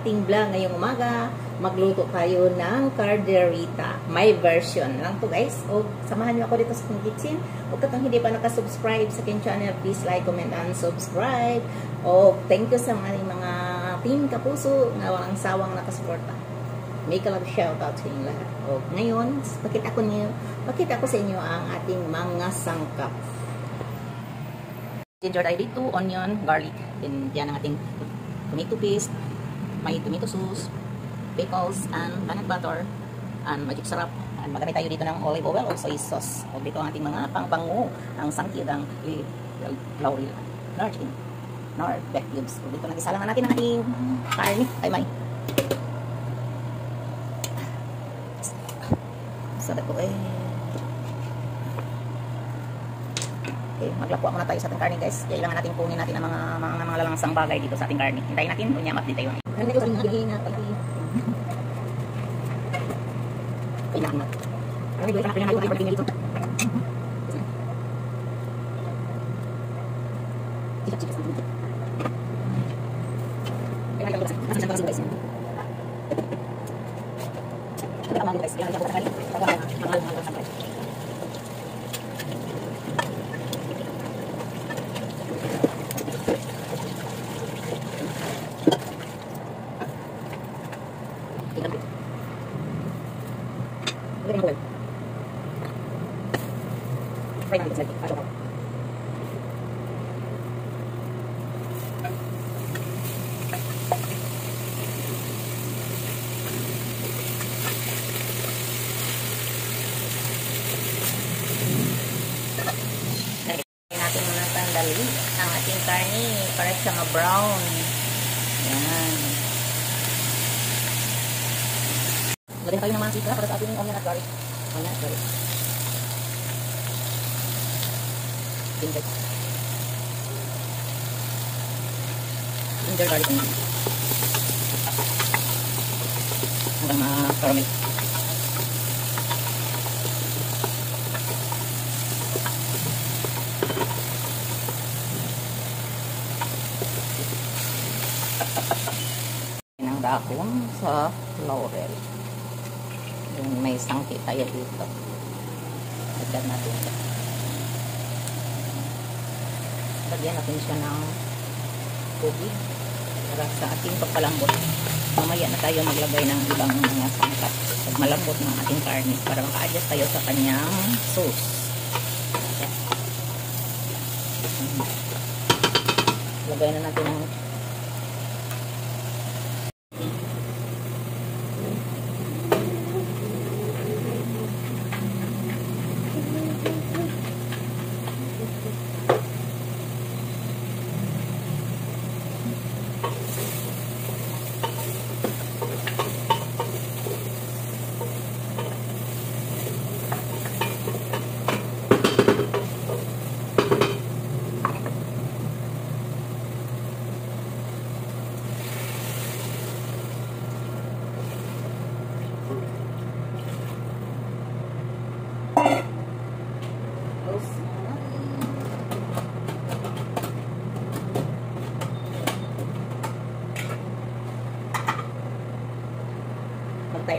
ating vlog ngayong umaga. Magluto tayo ng carderita. May version lang to guys. O samahan niyo ako dito sa aking kitchen. Huwag ka hindi pa nakasubscribe sa aking channel, please like, comment, and subscribe. O thank you sa mga team Kapuso na walang sawang nakasuporta. Make a love shout out sa inyo lahat. O ngayon, pakita ko sa inyo ang ating mga sangkap. Ginger ay dito, onion, garlic. Then yan ang ating tomato paste, may tomato sauce, pickles, and peanut butter, and magic sarap. And magamit tayo dito ng olive oil o soy sauce. O dito ang ating mga pangpango, ang sangkid, ang laurel, nard, back cubes. O dito nagisalangan natin ang ating karne. Ay may. Sabat ko Okay, maglapwa muna tayo sa ating karne guys. Kailangan natin kunin natin ang mga lalangsang bagay dito sa ating karne. Hintayin natin, bunyamat din tayo. Kailangan na. Ang ating karne para siyang brown. Yan. Lagyan tayo ng mantika para sa ating onion at garlic. Ginger garlic. Hanggang ma-caramel. Dahon sa laurel. Yung may sangkit tayo dito. Lagyan natin. Lagyan natin siya ng tubig para sa ating pagpalambot. Mamaya na tayo maglagay ng ibang mga sangkap. Pag malambot ng ating karne para maka-adjust tayo sa kanyang sauce. Lagyan na natin ng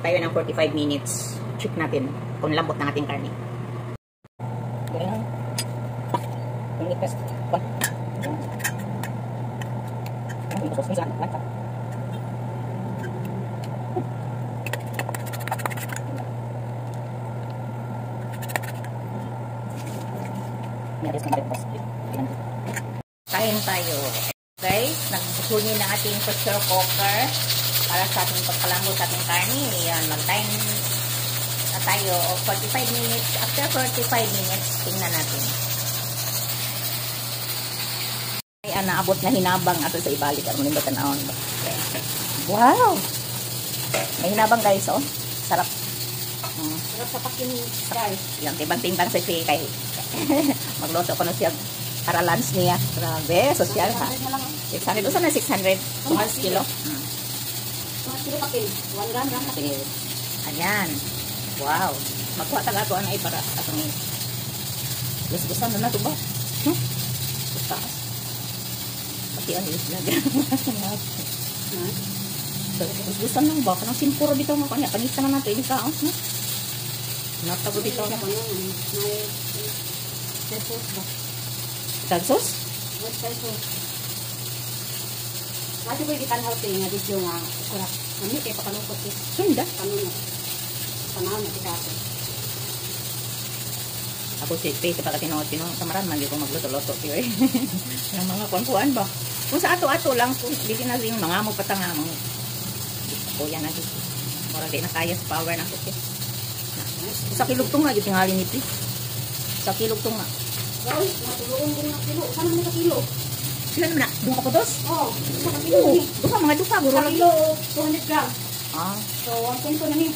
tayo ng 45 minutes. Check natin kung lambot ng ating karne. Ganyan. Pag-request. Kain tayo. Guys, nagsusunin ng ating pressure cooker para sa ating pagpalambot sa ating karne. Yan, mag-time na tayo o 45 minutes. After 45 minutes, tingnan natin. Ay, naabot na hinabang ato sa ibalik. Ano nang batanawon ba? Wow! May hinabang guys, oh. Sarap. Sarap sa pakinis, guys. Yan, timbang-timbang sa siya kay magluto ko na siya para lunch niya. Grabe, social ha. 600. Usa na 600? 2 kilo. Ayan. Wow. Magkuha taga ito ay para atong lusbusan na ito ba? Taas. Pati ang ilis na. Gusto lang ba? Kanang simpuro bitaw nga kanya. Panita na natin. Hindi kaos na. Natago bitaw na. May sauce ba? Tagsos? Western sauce. Kasi po itanhaw ito nga video nga kurap. Mami kay pakalungkot eh. Sunda. Panahon na kita ako. Ako si Faye, kapag tinong kamaran, magi ko magluto-luto. Yung mga kuan ba? Kung sa ato-ato lang, kung hindi na rin mga mo patanga mo. Ako yan na dito. Marang di na kaya sa power na kuki. Sa kilugtong nga, gitingali ni Pri. Sa kilugtong nga. Gawin, matuluon ko na kilo. Saan naman ka kilo? Sila naman na, doon ka po dos? Oo, sa kilo. Doon ka, mga duka, guro Sa lagi. kilo, 200 grams. Ah, So, 1.2 na niya.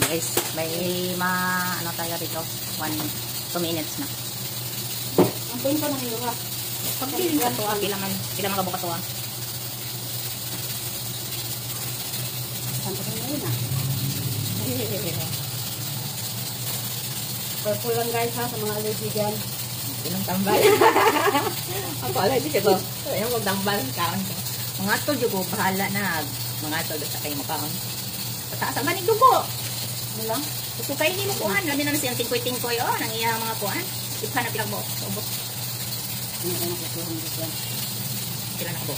guys, may ano tayo rito? 2 minutes na. 1.2 na niya ha. Pagpiling ka to, kailangan mga bukas to ah. Saan ko na yun ah. Purple lang guys ha, sa mga allergy dyan. Pinang tambal. Ako alay di ko. Ayun magdambal kaon ko. Mga tol jud ko bahala na. Mga tol sa kay mo kaon. Pataas man ning dugo. Ano lang? Gusto kay ni mo kuhan, labi na siyang tingkoy-tingkoy oh, nang iya mga kuhan. Ipha na pilang mo. Ubos. Ano ka na kukuha mo dyan? Sila na ko.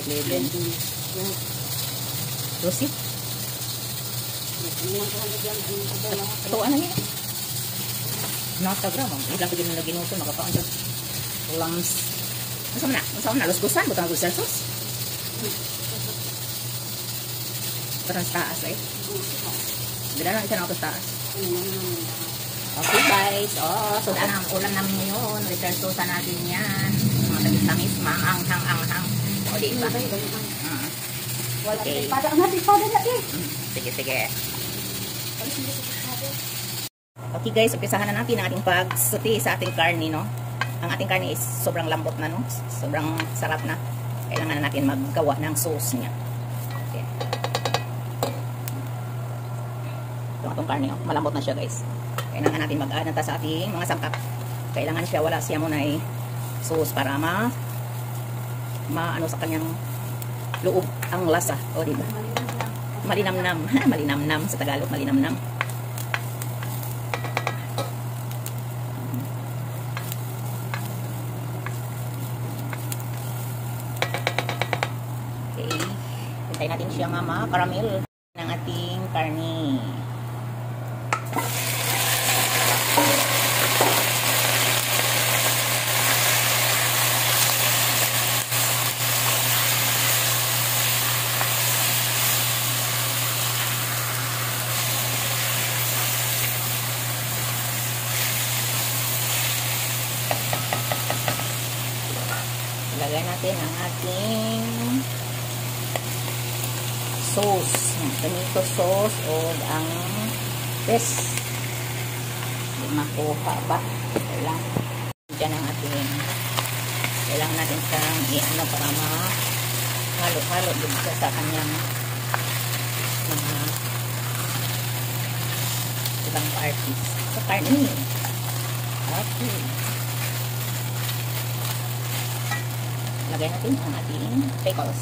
Eleven. Rosie. Ito ano niya? Nasa gram. Ilang ko din na ginuto magkapaon siya. Lams. Masama na. Luskusan. Butang ko selsos. Parang taas eh. Ganda lang isa na ako taas. Okay guys. Oh, so daan ang ulam namin ngayon. Resersosa natin yan. Mga tamis-tamis. Maanghang-anghang. O diba? Okay. Pada na eh. Sige. Okay guys, umpisahan na natin ang ating pagsuti sa ating karne, no? Ang ating karne is sobrang lambot na, no? Sobrang sarap na. Kailangan na natin maggawa ng sauce niya. Okay. Itong karne, oh. Malambot na siya guys. Kailangan natin mag-add na sa ating mga sangkap. Kailangan siya, wala siya muna ay sauce para ano sa kanyang loob ang lasa. O, diba? Malinamnam. Malinamnam sa Tagalog, malinamnam. Okay. Hintay natin siya nga makaramel ng ating karne. Ilagay natin ang ating sauce. Tomato sauce o ang best. Hindi makuha ba? Kailangan ang ating kailangan natin siyang i-ano para halo-halo din siya sa kanyang mga ibang parties. Sa karne. Okay. Lagay natin ang ating pickles.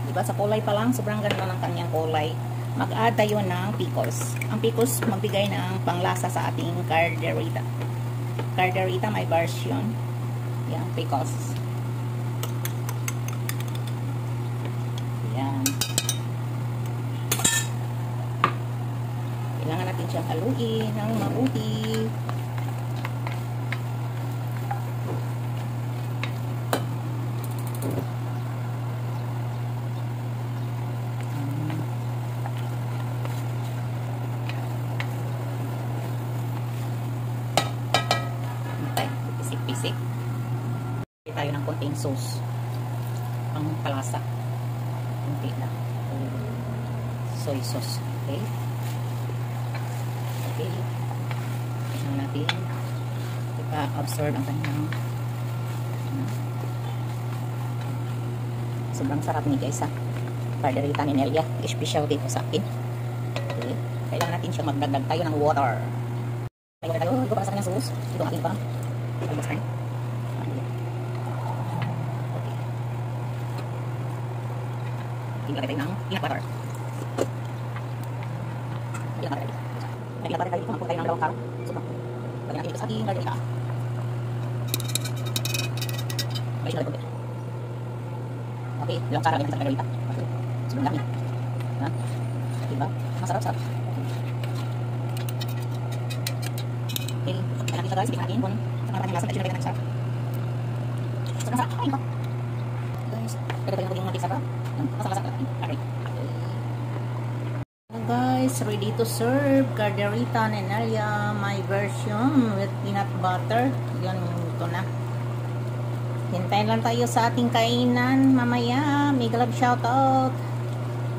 Diba sa kulay pa lang, sobrang ganda ng kanyang kulay. Mag-add tayo ng pickles. Ang pickles magbigay ng panglasa sa ating carderita. Carderita may version. Yan, pickles. Yan. Kailangan natin siyang haluin ng mabuti. Pisik-pisik. Tayo ng konting sauce. Pang palasa. Kunti na. Soy sauce. Okay. Okay. Tignan natin. Ipa-absorb ang kanyang sobrang sarap ni guys ha. Carderita ni Nelia. Special dito sa akin. Okay. Kailangan natin siyang magdagdag tayo ng water. Tapos, ito ang ating pang mix-time. Ilagay tayo ng peanut butter. Peanut butter. May peanut butter tayo dito. Magpun tayo ng dalawang karong. Super. Lagyan natin ito sa ating margarita. May siya natin. Okay, dalawang karong lagyan sa margarita. Sobrang dami. Ha? Diba? Masarap-sarap. Okay, kaya natin siya guys. Tignan natin kung saan natin lasa. At sinagay natin sarap. Sobrang sarap. Ay, ito. Guys, pwede tayo natin yung mantik sarap. Masarap-sarap natin. Okay. Guys, ready to serve Carderita Nenalia, my version with peanut butter. Yun, ito na. Hintayin lang tayo sa ating kainan mamaya. Mega love shoutout.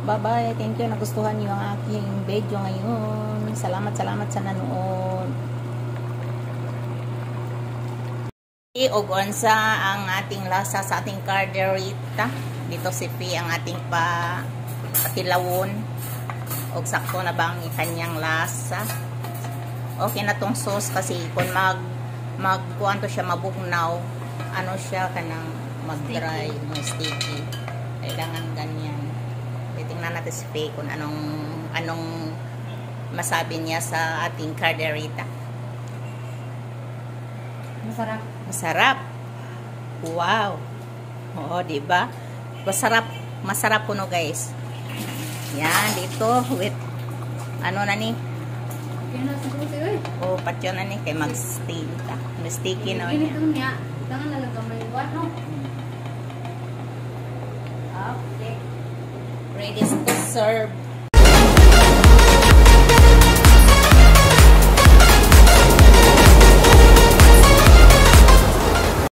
Bye-bye. Thank you. Nagustuhan niyo ang aking video ngayon. Salamat sa nanood. Og unsa ang ating lasa sa ating Carderita. Dito si P ang ating patilawon. Og sakto na ba ang kanyang lasa. Okay na tong sauce kasi kung kuan to siya mabugnaw, ano siya kanang mag-dry, sticky. Kailangan ganyan. Tingnan natin si Faye kung anong masabi niya sa ating Carderita. Masarap. Masarap. Wow. Oo, di ba? Masarap kuno guys. Yan, dito with ano na ni? Oh, patyo na ni kay mag-steak ta. Sticky na niya. Ganito niya. Tangan na lang kamay buwan, no? Okay. Ready to serve.